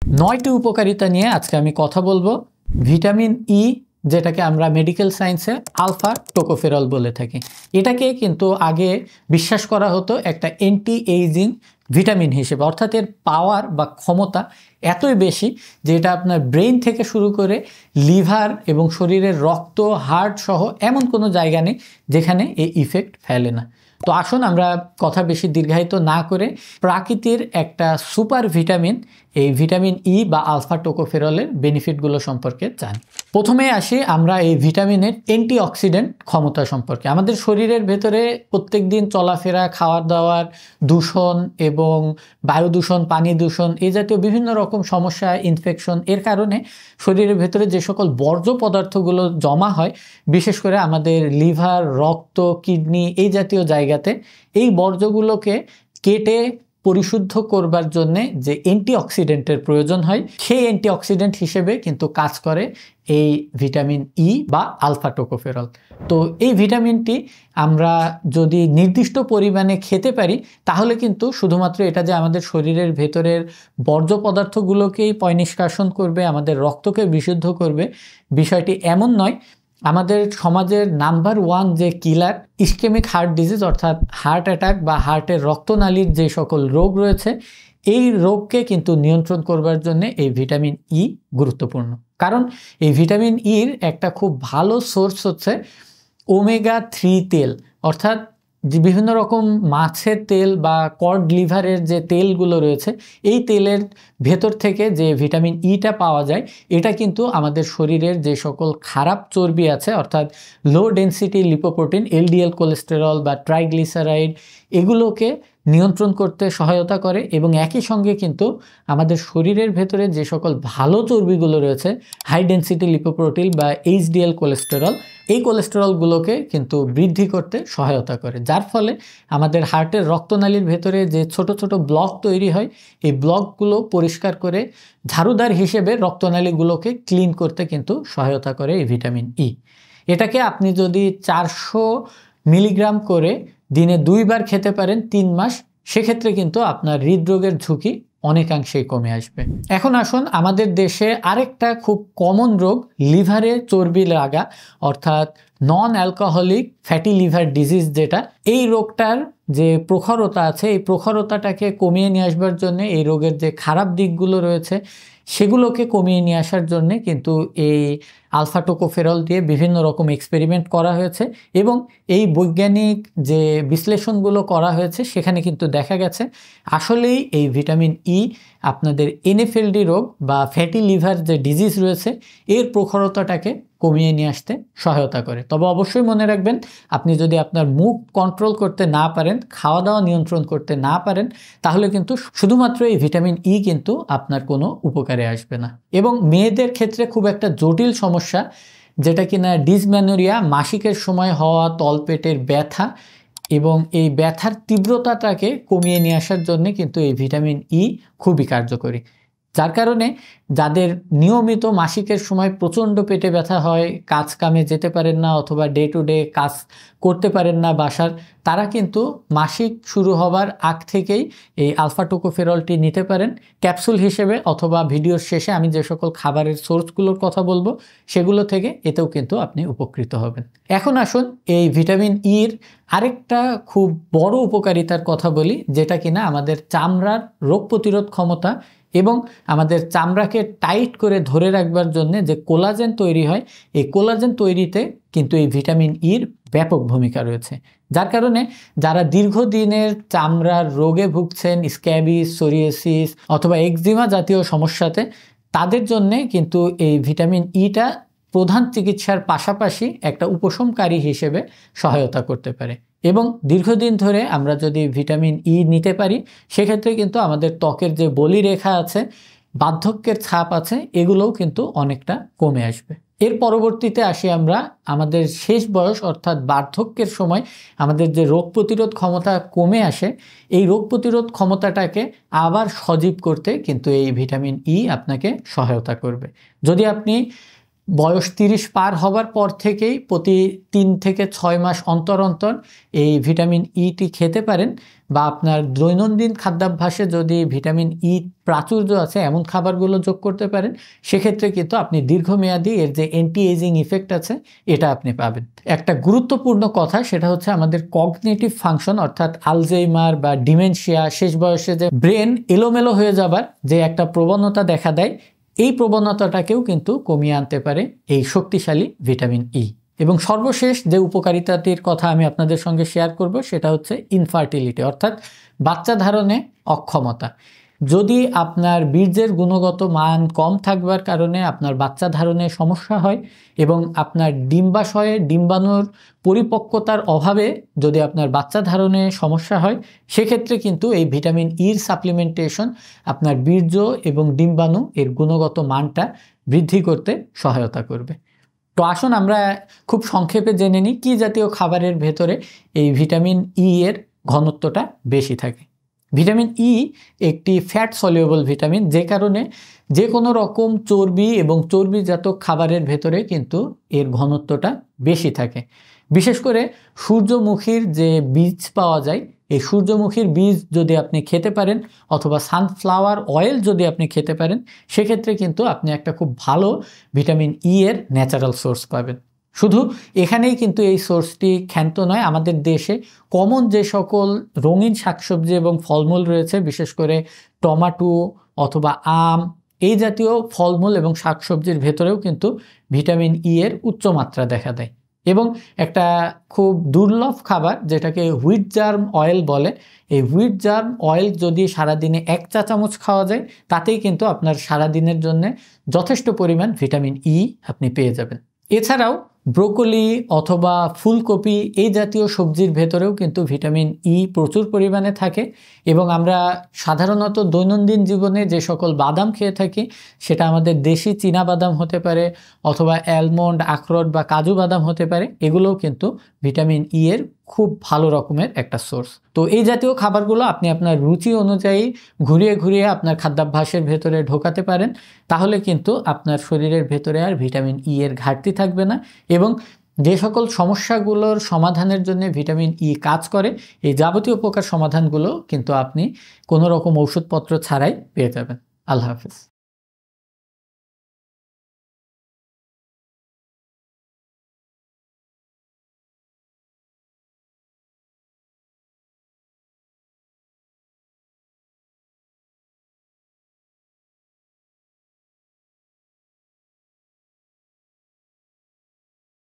9টি উপকারিতা নিয়ে আজকে আমি কথা বলবো। ভিটামিন ই, যেটাকে আমরা মেডিকেল সায়েন্সে আলফা টোকোফেরল বলে থাকি, এটাকে কিন্তু আগে বিশ্বাস করা হতো একটা অ্যান্টি এইজিং ভিটামিন হিসেবে, অর্থাৎ এর পাওয়ার বা ক্ষমতা এতই বেশি যে এটা আপনার ব্রেইন থেকে শুরু করে লিভার এবং শরীরের রক্ত, হার্ট সহ এমন কোনো জায়গা নেই যেখানে এই ইফেক্ট ফেলে না। তো আসুন আমরা কথা বেশি দীর্ঘায়িত না করে প্রাকৃতির একটা সুপার ভিটামিন, এই ভিটামিন ই বা আলফা টোকোফেরলের বেনিফিটগুলো সম্পর্কে জানি। প্রথমে আসি আমরা এই ভিটামিনের অ্যান্টিঅক্সিডেন্ট ক্ষমতা সম্পর্কে। আমাদের শরীরের ভেতরে প্রত্যেক দিন চলাফেরা, খাওয়ার দাওয়ার, দূষণ এবং বায়ু দূষণ, পানি দূষণ, এই জাতীয় বিভিন্ন রকম সমস্যা, ইনফেকশন, এর কারণে শরীরের ভেতরে যে সকল বর্জ্য পদার্থগুলো জমা হয়, বিশেষ করে আমাদের লিভার, রক্ত, কিডনি, এই জাতীয় জায়গাতে, এই বর্জ্যগুলোকে কেটে পরিশুদ্ধ করবার জন্যে যে অ্যান্টিঅক্সিডেন্টের প্রয়োজন হয়, সেই অ্যান্টিঅক্সিডেন্ট হিসেবে কিন্তু কাজ করে এই ভিটামিন ই বা আলফা টোকোফেরল। তো এই ভিটামিনটি আমরা যদি নির্দিষ্ট পরিমাণে খেতে পারি, তাহলে কিন্তু শুধুমাত্র এটা যে আমাদের শরীরের ভেতরের বর্জ্য পদার্থগুলোকেই পয়ঃনিষ্কাশন করবে, আমাদের রক্তকে বিশুদ্ধ করবে, বিষয়টি এমন নয়। আমাদের সমাজের নাম্বার 1 যে কিলার, ইসকেমিক হার্ট ডিজিজ, অর্থাৎ হার্ট অ্যাটাক বা হার্টের রক্তনালীর যে সকল রোগ রয়েছে, এই রোগকে কিন্তু নিয়ন্ত্রণ করবার জন্য এই ভিটামিন ই গুরুত্বপূর্ণ। কারণ এই ভিটামিন ইর একটা খুব ভালো সোর্স হচ্ছে ওমেগা 3 তেল, অর্থাৎ যে বিভিন্ন রকম মাছের তেল বা কড লিভারের যে তেলগুলো রয়েছে, এই তেলের ভেতর থেকে যে ভিটামিন ইটা পাওয়া যায়, এটা কিন্তু আমাদের শরীরের যে সকল খারাপ চর্বি আছে, অর্থাৎ লো ডেনসিটি লিপোপ্রোটিন, এলডিএল কোলেস্টেরল বা ট্রাইগ্লিসারাইড, এগুলোকে নিয়ন্ত্রণ করতে সহায়তা করে। এবং একই সঙ্গে কিন্তু আমাদের শরীরের ভেতরে যে সকল ভালো চর্বিগুলো রয়েছে, হাই ডেনসিটি লিপোপ্রোটিন বা এইচডিএল কোলেস্টেরল, এই কোলেস্টেরলগুলোকে কিন্তু বৃদ্ধি করতে সহায়তা করে, যার ফলে আমাদের হার্টের রক্তনালীর ভেতরে যে ছোট ছোট ব্লক তৈরি হয়, এই ব্লকগুলো পরিষ্কার করে ঝাড়ুদার হিসেবে রক্তনালীগুলোকে ক্লিন করতে কিন্তু সহায়তা করে এই ভিটামিন ই। এটাকে আপনি যদি 400 মিলিগ্রাম করে দিনে 2 বার খেতে পারেন 3 মাস, সেক্ষেত্রে কিন্তু আপনার হৃদরোগের ঝুঁকি অনেকাংশেই কমে আসবে। এখন আসুন, আমাদের দেশে আরেকটা খুব কমন রোগ লিভারে চর্বি লাগা, অর্থাৎ non alcoholic fatty liver disease, যেটা, এই রোগটার যে প্রখরতা আছে, এই প্রখরতাটাকে কমিয়ে নিয়ে আসবার জন্য, এই রোগের যে খারাপ দিকগুলো রয়েছে সেগুলোকে কমিয়ে নিয়ে আসার জন্য কিন্তু এই আলফা টোকোফেরল দিয়ে বিভিন্ন রকম এক্সপেরিমেন্ট করা হয়েছে। এবং এই বৈজ্ঞানিক যে বিশ্লেষণগুলো করা হয়েছে, সেখানে কিন্তু দেখা গেছে আসলেই এই ভিটামিন ই আপনাদের এনএফএলডি রোগ বা ফ্যাটি লিভার যে ডিজিজ রয়েছে, এর প্রখরতাটাকে কমিয়ে নিয়ে আসতে সহায়তা করে। তবে অবশ্যই মনে রাখবেন, আপনি যদি আপনার মুখ কন্ট্রোল করতে না পারেন, খাওয়া দাওয়া নিয়ন্ত্রণ করতে না পারেন, তাহলে কিন্তু শুধুমাত্র এই ভিটামিন ই কিন্তু আপনার কোনো উপকারে আসবে না। এবং মেয়েদের ক্ষেত্রে খুব একটা জটিল সমস্যা, যেটা কিনা ডিসমেনোরিয়া, মাসিকের সময় হওয়া তলপেটের ব্যথা, এবং এই ব্যথার তীব্রতাটাকে কমিয়ে নিয়ে আসার জন্য কিন্তু এই ভিটামিন ই খুবই কার্যকরী। যার কারণে যাদের নিয়মিত মাসিকের সময় প্রচণ্ড পেটে ব্যথা হয়, কাজ কামে যেতে পারেন না, অথবা ডে টু ডে কাজ করতে পারেন না বাসার, তারা কিন্তু মাসিক শুরু হবার আগ থেকেই এই আলফা টোকোফেরলটি নিতে পারেন ক্যাপসুল হিসেবে, অথবা ভিডিওর শেষে আমি যে সকল খাবারের সোর্সগুলোর কথা বলবো সেগুলো থেকে, এতেও কিন্তু আপনি উপকৃত হবেন। এখন আসুন এই ভিটামিন ইর আরেকটা খুব বড় উপকারিতার কথা বলি, যেটা কিনা আমাদের চামড়ার রোগ প্রতিরোধ ক্ষমতা এবং আমাদের চামড়াকে টাইট করে ধরে রাখবার জন্য যে কোলাজেন তৈরি হয়, এই কোলাজেন তৈরিতে কিন্তু এই ভিটামিন ইর ব্যাপক ভূমিকা রয়েছে। যার কারণে যারা দীর্ঘদিনের চামড়ার রোগে ভুগছেন, স্ক্যাবিস, সোরিয়াসিস অথবা এক্সিমা জাতীয় সমস্যাতে, তাদের জন্যে কিন্তু এই ভিটামিন ইটা প্রধান চিকিৎসার পাশাপাশি একটা উপশমকারী হিসেবে সহায়তা করতে পারে। এবং দীর্ঘদিন ধরে আমরা যদি ভিটামিন ই নিতে পারি, সেক্ষেত্রে কিন্তু আমাদের ত্বকের যে বলিরেখা আছে, বার্ধক্যের ছাপ আছে, এগুলোও কিন্তু অনেকটা কমে আসবে। এর পরবর্তীতে আসি আমরা আমাদের শেষ বয়স, অর্থাৎ বার্ধক্যের সময় আমাদের যে রোগ প্রতিরোধ ক্ষমতা কমে আসে, এই রোগ প্রতিরোধ ক্ষমতাটাকে আবার সজীব করতে কিন্তু এই ভিটামিন ই আপনাকে সহায়তা করবে। যদি আপনি বয়স 30 পার হবার পর থেকেই প্রতি 3 থেকে 6 মাস অন্তর অন্তর এই ভিটামিন ইটি খেতে পারেন, বা আপনার দৈনন্দিন খাদ্যাভ্যাসে যদি ভিটামিন ই প্রাচুর্য আছে এমন খাবারগুলো যোগ করতে পারেন, সেক্ষেত্রে কিন্তু আপনি দীর্ঘমেয়াদী এর যে অ্যান্টি এজিং ইফেক্ট আছে এটা আপনি পাবেন। একটা গুরুত্বপূর্ণ কথা সেটা হচ্ছে আমাদের কগনিটিভ ফাংশন, অর্থাৎ আলজাইমার বা ডিমেনশিয়া, শেষ বয়সে যে ব্রেন এলোমেলো হয়ে যাবার যে একটা প্রবণতা দেখা দেয়, এই প্রবণতাটাকেও কিন্তু কমিয়ে আনতে পারে এই শক্তিশালী ভিটামিন ই। এবং সর্বশেষ যে উপকারিতাটির কথা আমি আপনাদের সঙ্গে শেয়ার করব সেটা হচ্ছে ইনফার্টিলিটি, অর্থাৎ বাচ্চা ধারণে অক্ষমতা। যদি আপনার বীর্যের গুণগত মান কম থাকবার কারণে আপনার বাচ্চা ধারণে সমস্যা হয় এবং আপনার ডিম্বাশয়ে ডিম্বাণুর পরিপক্কতার অভাবে যদি আপনার বাচ্চা ধারণে সমস্যা হয়, সেক্ষেত্রে কিন্তু এই ভিটামিন ইর সাপ্লিমেন্টেশন আপনার বীর্য এবং ডিম্বাণু এর গুণগত মানটা বৃদ্ধি করতে সহায়তা করবে। তো আসুন আমরা খুব সংক্ষেপে জেনে নিই কী জাতীয় খাবারের ভেতরে এই ভিটামিন ই এর ঘনত্বটা বেশি থাকে। ভিটামিন ই একটি ফ্যাট সলিউবল ভিটামিন, যে কারণে যে কোনো রকম চর্বি এবং চর্বিজাত খাবারের ভেতরে কিন্তু এর ঘনত্বটা বেশি থাকে। বিশেষ করে সূর্যমুখীর যে বীজ পাওয়া যায়, এই সূর্যমুখীর বীজ যদি আপনি খেতে পারেন অথবা সানফ্লাওয়ার অয়েল যদি আপনি খেতে পারেন, সেক্ষেত্রে কিন্তু আপনি একটা খুব ভালো ভিটামিন ই এর ন্যাচারাল সোর্স পাবেন। শুধু এখানেই কিন্তু এই সোর্সটি ক্ষান্ত নয়, আমাদের দেশে কমন যে সকল রঙিন শাকসবজি এবং ফলমূল রয়েছে, বিশেষ করে টমেটো অথবা আম, এই জাতীয় ফলমূল এবং শাকসবজির ভেতরেও কিন্তু ভিটামিন ই এর উচ্চ মাত্রা দেখা দেয়। এবং একটা খুব দুর্লভ খাবার যেটাকে হুইট জার্ম অয়েল বলে, এই হুইট জার্ম অয়েল যদি সারাদিনে 1 চা চামচ খাওয়া যায়, তাতেই কিন্তু আপনার সারাদিনের জন্য যথেষ্ট পরিমাণ ভিটামিন ই আপনি পেয়ে যাবেন। এছাড়াও ব্রোকলি অথবা ফুলকপি এই জাতীয় সবজির ভেতরেও কিন্তু ভিটামিন ই প্রচুর পরিমাণে থাকে। এবং আমরা সাধারণত দৈনন্দিন জীবনে যে সকল বাদাম খেয়ে থাকি, সেটা আমাদের দেশি চীনা বাদাম হতে পারে অথবা অ্যালমন্ড, আখরোট বা কাজু বাদাম হতে পারে, এগুলোও কিন্তু ভিটামিন ই এর খুব ভালো রকমের একটা সোর্স। তো এই জাতীয় খাবারগুলো আপনি আপনার রুচি অনুযায়ী ঘুরিয়ে ঘুরিয়ে আপনার খাদ্যাভ্যাসের ভেতরে ঢোকাতে পারেন, তাহলে কিন্তু আপনার শরীরের ভেতরে আর ভিটামিন ই এর ঘাটতি থাকবে না। এবং যে সকল সমস্যাগুলোর সমাধানের জন্য ভিটামিন ই কাজ করে, এই যাবতীয় প্রকার সমাধানগুলো কিন্তু আপনি কোনো রকম ওষুধপত্র ছাড়াই পেয়ে যাবেন। আল্লাহ হাফেজ।